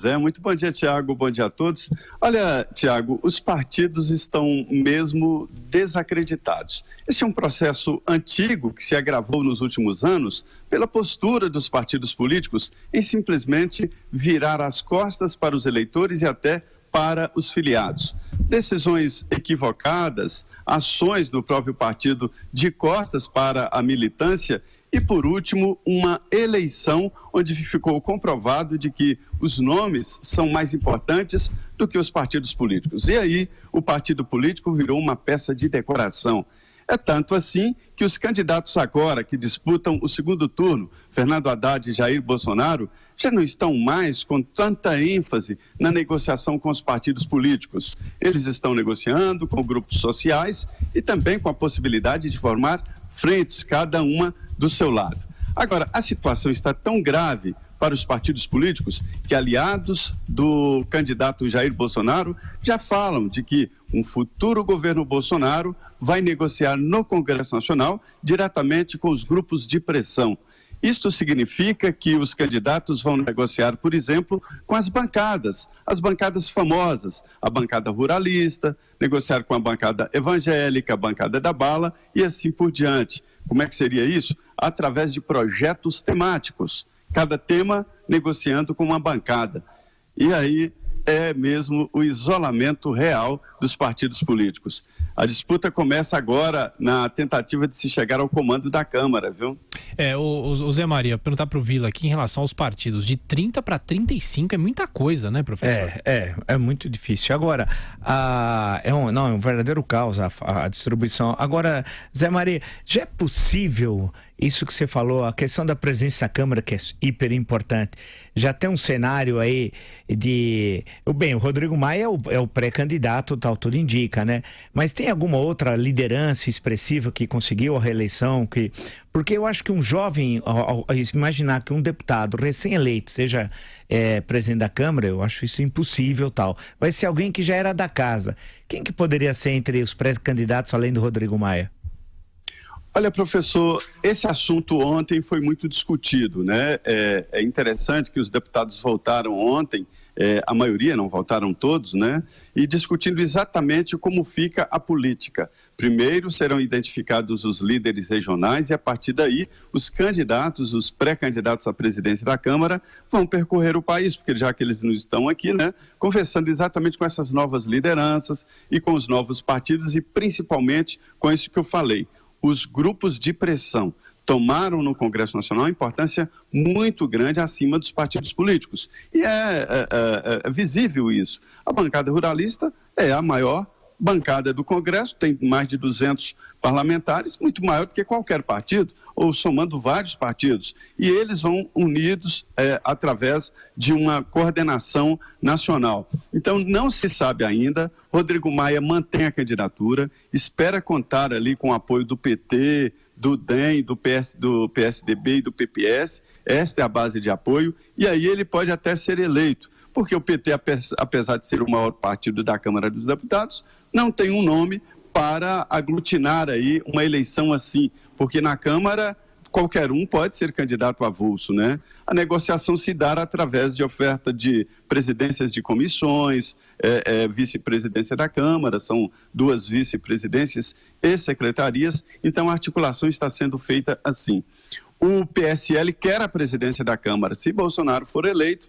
Pois é, muito bom dia, Tiago, bom dia a todos. Olha, Tiago, os partidos estão mesmo desacreditados. Esse é um processo antigo que se agravou nos últimos anos pela postura dos partidos políticos em simplesmente virar as costas para os eleitores e até para os filiados. Decisões equivocadas, ações do próprio partido de costas para a militância e, por último, uma eleição onde ficou comprovado de que os nomes são mais importantes do que os partidos políticos. E aí, o partido político virou uma peça de decoração. É tanto assim que os candidatos agora que disputam o segundo turno, Fernando Haddad e Jair Bolsonaro, já não estão mais com tanta ênfase na negociação com os partidos políticos. Eles estão negociando com grupos sociais e também com a possibilidade de formar frentes, cada uma do seu lado. Agora, a situação está tão grave para os partidos políticos que aliados do candidato Jair Bolsonaro já falam de que um futuro governo Bolsonaro vai negociar no Congresso Nacional diretamente com os grupos de pressão. Isto significa que os candidatos vão negociar, por exemplo, com as bancadas famosas, a bancada ruralista, negociar com a bancada evangélica, a bancada da bala e assim por diante. Como é que seria isso? Através de projetos temáticos, cada tema negociando com uma bancada. E aí é mesmo o isolamento real dos partidos políticos. A disputa começa agora na tentativa de se chegar ao comando da Câmara, viu? O Zé Maria, perguntar para o Vila aqui em relação aos partidos, de 30 para 35 é muita coisa, né, professor? É muito difícil. Agora, é um verdadeiro caos a distribuição. Agora, Zé Maria, já é possível isso que você falou, a questão da presença da Câmara, que é hiper importante, já tem um cenário aí de... Bem, o Rodrigo Maia é o pré-candidato, tal, tudo indica, né? Mas tem alguma outra liderança expressiva que conseguiu a reeleição? Porque eu acho que um jovem, ao imaginar que um deputado recém-eleito seja presidente da Câmara, eu acho isso impossível, tal. Vai ser alguém que já era da casa. Quem que poderia ser entre os pré-candidatos, além do Rodrigo Maia? Olha, professor, esse assunto ontem foi muito discutido, né? É interessante que os deputados votaram ontem, a maioria, não votaram todos, né? E discutindo exatamente como fica a política. Primeiro serão identificados os líderes regionais e, a partir daí, os candidatos, os pré-candidatos à presidência da Câmara vão percorrer o país, porque já que eles não estão aqui, né? Conversando exatamente com essas novas lideranças e com os novos partidos e, principalmente, com isso que eu falei. Os grupos de pressão tomaram no Congresso Nacional uma importância muito grande acima dos partidos políticos. E é visível isso. A bancada ruralista é a maior bancada do Congresso, tem mais de 200 parlamentares, muito maior do que qualquer partido, ou somando vários partidos. E eles vão unidos através de uma coordenação nacional. Então, não se sabe ainda. Rodrigo Maia mantém a candidatura, espera contar ali com o apoio do PT, do DEM, do PSDB e do PPS. Esta é a base de apoio. E aí ele pode até ser eleito, porque o PT, apesar de ser o maior partido da Câmara dos Deputados, não tem um nome para aglutinar aí uma eleição assim, porque na Câmara qualquer um pode ser candidato avulso, né? A negociação se dá através de oferta de presidências de comissões, vice-presidência da Câmara, são 2 vice-presidências e secretarias, então a articulação está sendo feita assim. O PSL quer a presidência da Câmara. Se Bolsonaro for eleito,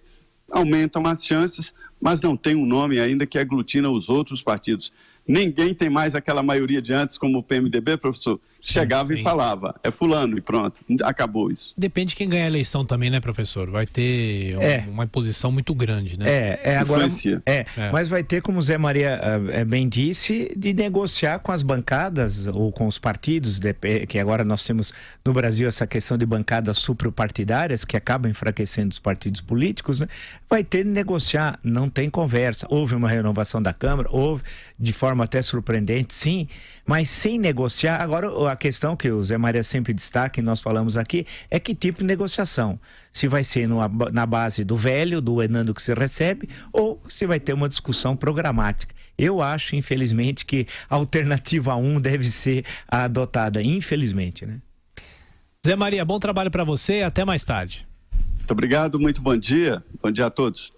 aumentam as chances, mas não tem um nome ainda que aglutina os outros partidos. Ninguém tem mais aquela maioria de antes, como o PMDB, professor, chegava e falava, é fulano e pronto, acabou isso. Depende de quem ganhar a eleição também, né, professor? Vai ter uma imposição muito grande, né? Agora, mas vai ter, como o Zé Maria bem disse, de negociar com as bancadas ou com os partidos, que agora nós temos no Brasil essa questão de bancadas suprapartidárias que acabam enfraquecendo os partidos políticos, né? Vai ter de negociar, não tem conversa. Houve uma renovação da Câmara, houve de forma até surpreendente, sim, mas sem negociar. Agora, a questão que o Zé Maria sempre destaca, e nós falamos aqui, é que tipo de negociação. Se vai ser na base do velho, do Hernando que se recebe, ou se vai ter uma discussão programática. Eu acho, infelizmente, que a alternativa 1 deve ser a adotada, infelizmente, né? Zé Maria, bom trabalho para você e até mais tarde. Muito obrigado, muito bom dia a todos.